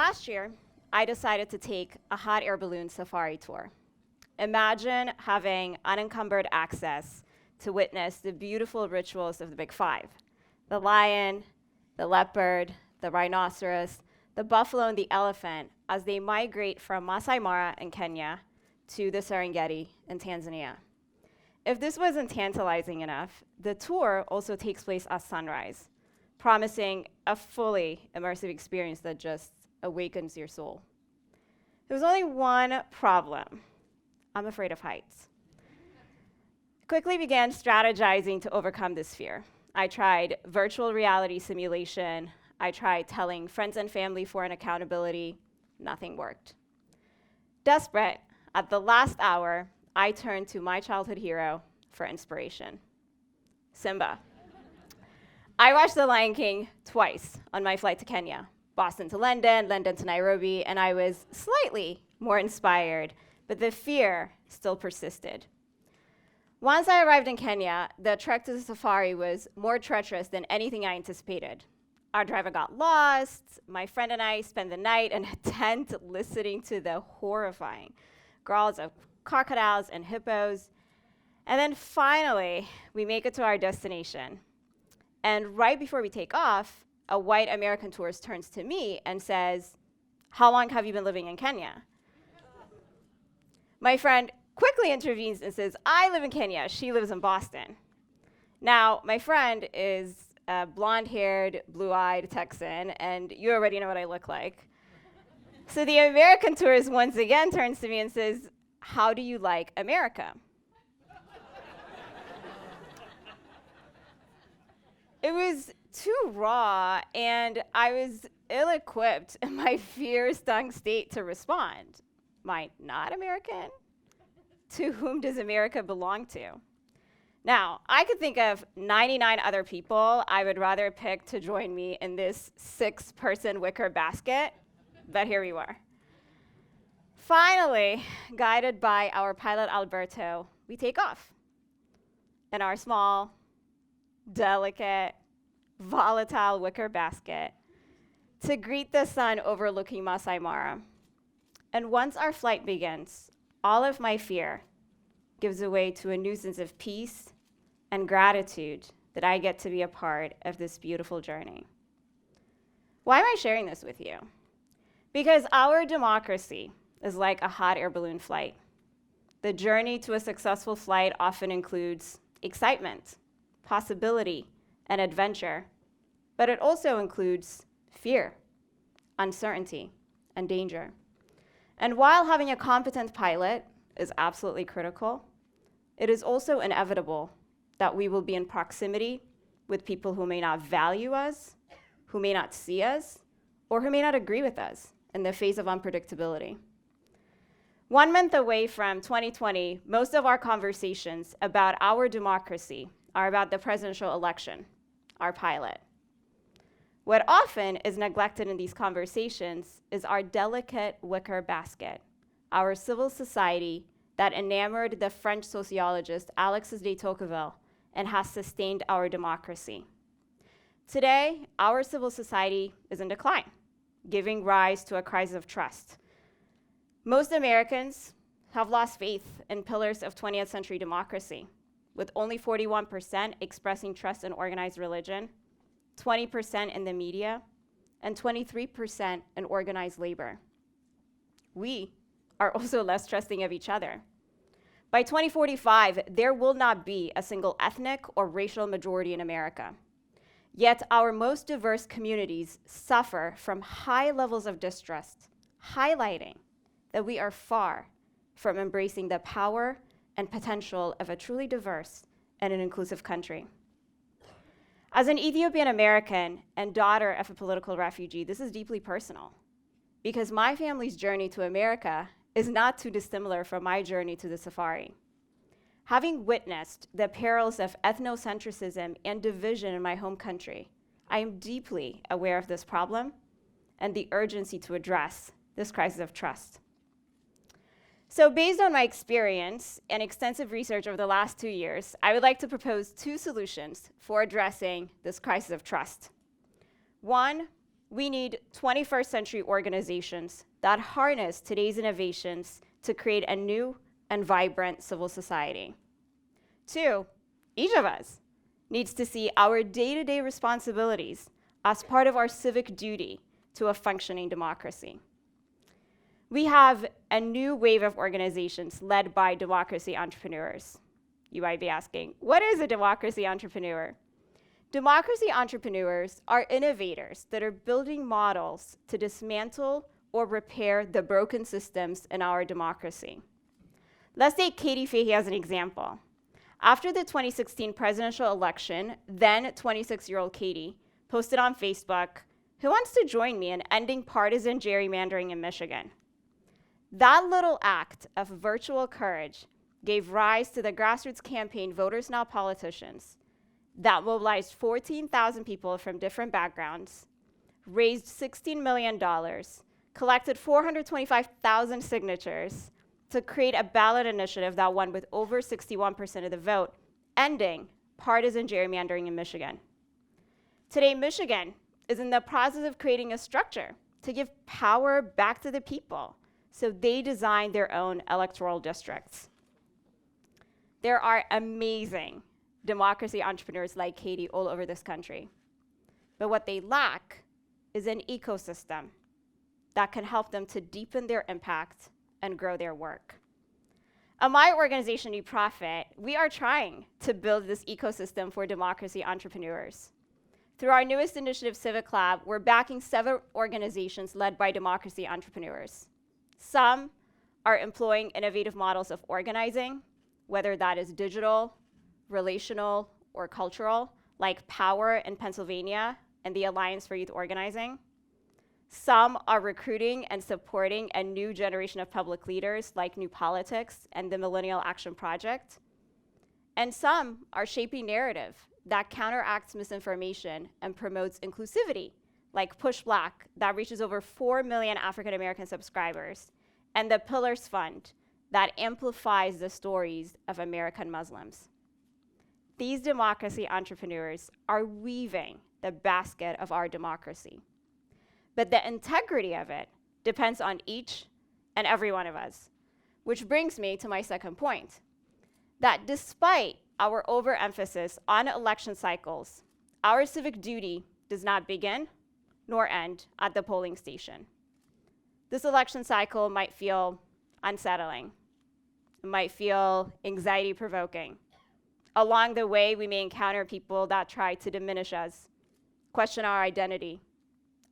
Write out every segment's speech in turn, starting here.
last year, I decided to take a hot air balloon safari tour. Imagine having unencumbered access to witness the beautiful rituals of the Big Five: the lion, the leopard, the rhinoceros, the buffalo, and the elephant as they migrate from Masai Mara in Kenya to the Serengeti in Tanzania. If this wasn't tantalizing enough, the tour also takes place at sunrise, promising a fully immersive experience that just awakens your soul. There's only one problem. I'm afraid of heights. Quickly began strategizing to overcome this fear. I tried virtual reality simulation. I tried telling friends and family for an accountability. Nothing worked. Desperate, at the last hour, I turned to my childhood hero for inspiration: Simba. I watched The Lion King twice on my flight to Kenya, Boston to London, London to Nairobi, and I was slightly more inspired, but the fear still persisted. Once I arrived in Kenya, the trek to the safari was more treacherous than anything I anticipated. Our driver got lost. My friend and I spent the night in a tent listening to the horrifying growls of crocodiles and hippos. And then finally, we make it to our destination. And right before we take off, a white American tourist turns to me and says, "How long have you been living in Kenya?" My friend quickly intervenes and says, "I live in Kenya. She lives in Boston." Now, my friend is a blonde-haired, blue-eyed Texan, and you already know what I look like. So the American tourist once again turns to me and says, "How do you like America?" It was too raw, and I was ill-equipped in my fear-stung state to respond. Am I not American? To whom does America belong to? Now, I could think of 99 other people I would rather pick to join me in this 6-person wicker basket, but here we were. Finally, guided by our pilot Alberto, we take off in our small, delicate, volatile wicker basket to greet the sun overlooking Masai Mara. And once our flight begins, all of my fear gives way to a new sense of peace and gratitude that I get to be a part of this beautiful journey. Why am I sharing this with you? Because our democracy is like a hot air balloon flight. The journey to a successful flight often includes excitement, possibility, and adventure, but it also includes fear, uncertainty, and danger. And while having a competent pilot is absolutely critical, it is also inevitable that we will be in proximity with people who may not value us, who may not see us, or who may not agree with us in the face of unpredictability. 1 month away from 2020, most of our conversations about our democracy are about the presidential election, our pilot. What often is neglected in these conversations is our delicate wicker basket, our civil society that enamored the French sociologist Alexis de Tocqueville and has sustained our democracy. Today, our civil society is in decline, giving rise to a crisis of trust. Most Americans have lost faith in pillars of 20th century democracy, with only 41% expressing trust in organized religion, 20% in the media, and 23% in organized labor. We are also less trusting of each other. By 2045, there will not be a single ethnic or racial majority in America. Yet our most diverse communities suffer from high levels of distrust, highlighting that we are far from embracing the power and potential of a truly diverse and an inclusive country. As an Ethiopian-American and daughter of a political refugee, this is deeply personal, because my family's journey to America is not too dissimilar from my journey to the safari. Having witnessed the perils of ethnocentrism and division in my home country, I am deeply aware of this problem and the urgency to address this crisis of trust. So based on my experience and extensive research over the last 2 years, I would like to propose 2 solutions for addressing this crisis of trust. One we need 21st century organizations that harness today's innovations to create a new and vibrant civil society. 2, each of us needs to see our day-to-day responsibilities as part of our civic duty to a functioning democracy. We have a new wave of organizations led by democracy entrepreneurs. You might be asking, what is a democracy entrepreneur? Democracy entrepreneurs are innovators that are building models to dismantle or repair the broken systems in our democracy. Let's take Katie Fahey as an example. After the 2016 presidential election, then 26-year-old Katie posted on Facebook, "Who wants to join me in ending partisan gerrymandering in Michigan?" That little act of virtual courage gave rise to the grassroots campaign Voters Now Politicians that mobilized 14,000 people from different backgrounds, raised $16 million, collected 425,000 signatures to create a ballot initiative that won with over 61% of the vote, ending partisan gerrymandering in Michigan. Today, Michigan is in the process of creating a structure to give power back to the people, so they design their own electoral districts. There are amazing democracy entrepreneurs like Katie all over this country. But what they lack is an ecosystem that can help them to deepen their impact and grow their work. At my organization, New Profit, we are trying to build this ecosystem for democracy entrepreneurs. Through our newest initiative, Civic Lab, we're backing 7 organizations led by democracy entrepreneurs. Some are employing innovative models of organizing, whether that is digital, relational, or cultural, like Power in Pennsylvania and the Alliance for Youth Organizing. Some are recruiting and supporting a new generation of public leaders like New Politics and the Millennial Action Project. And some are shaping narrative that counteracts misinformation and promotes inclusivity, like Push Black, that reaches over 4 million African American subscribers, and the Pillars Fund, that amplifies the stories of American Muslims. These democracy entrepreneurs are weaving the basket of our democracy. But the integrity of it depends on each and every one of us, which brings me to my second point, that despite our overemphasis on election cycles, our civic duty does not begin nor end at the polling station. This election cycle might feel unsettling. It might feel anxiety-provoking. Along the way, we may encounter people that try to diminish us, question our identity,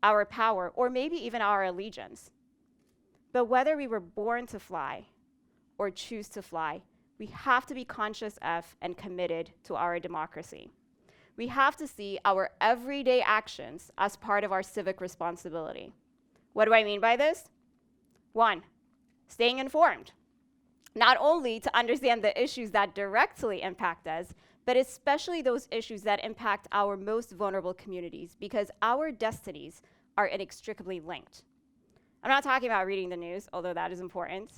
our power, or maybe even our allegiance. But whether we were born to fly or choose to fly, we have to be conscious of and committed to our democracy. We have to see our everyday actions as part of our civic responsibility. What do I mean by this? 1, staying informed. Not only to understand the issues that directly impact us, but especially those issues that impact our most vulnerable communities, because our destinies are inextricably linked. I'm not talking about reading the news, although that is important.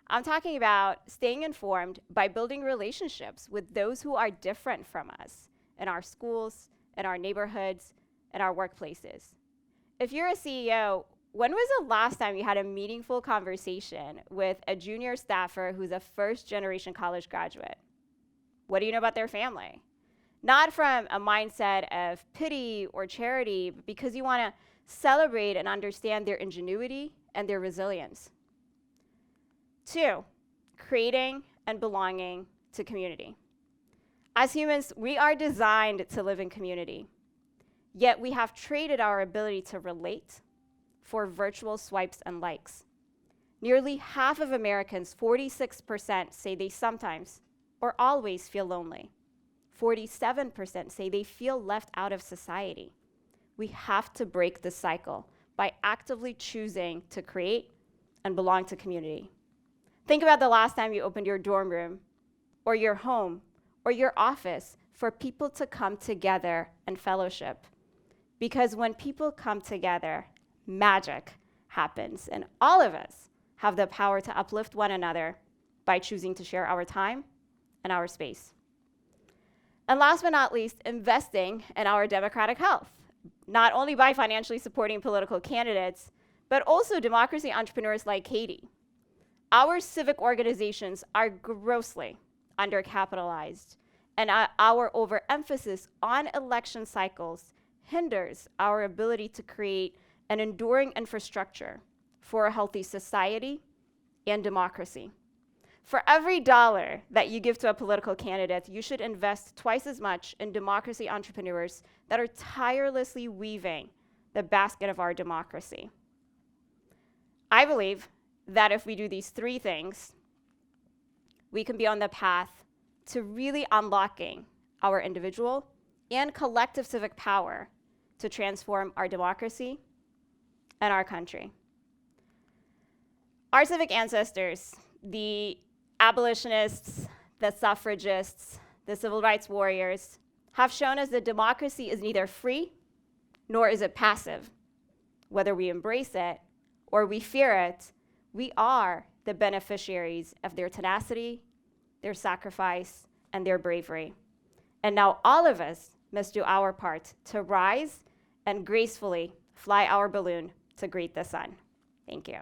I'm talking about staying informed by building relationships with those who are different from us in our schools, in our neighborhoods, in our workplaces. If you're a CEO, when was the last time you had a meaningful conversation with a junior staffer who's a first-generation college graduate? What do you know about their family? Not from a mindset of pity or charity, but because you want to celebrate and understand their ingenuity and their resilience. 2, creating and belonging to community. As humans, we are designed to live in community, yet we have traded our ability to relate for virtual swipes and likes. Nearly half of Americans, 46%, say they sometimes or always feel lonely. 47% say they feel left out of society. We have to break this cycle by actively choosing to create and belong to community. Think about the last time you opened your dorm room or your home or your office for people to come together and fellowship. Because when people come together, magic happens, and all of us have the power to uplift one another by choosing to share our time and our space. And last but not least, investing in our democratic health. not only by financially supporting political candidates, but also democracy entrepreneurs like Katie. Our civic organizations are grossly undercapitalized, and our overemphasis on election cycles hinders our ability to create an enduring infrastructure for a healthy society and democracy. For every dollar that you give to a political candidate, you should invest twice as much in democracy entrepreneurs that are tirelessly weaving the basket of our democracy. I believe that if we do these three things, we can be on the path to really unlocking our individual and collective civic power to transform our democracy and our country. Our civic ancestors, the abolitionists, the suffragists, the civil rights warriors, have shown us that democracy is neither free nor is it passive. Whether we embrace it or we fear it, we are the beneficiaries of their tenacity, their sacrifice, and their bravery. And now all of us must do our part to rise and gracefully fly our balloon to greet the sun. Thank you.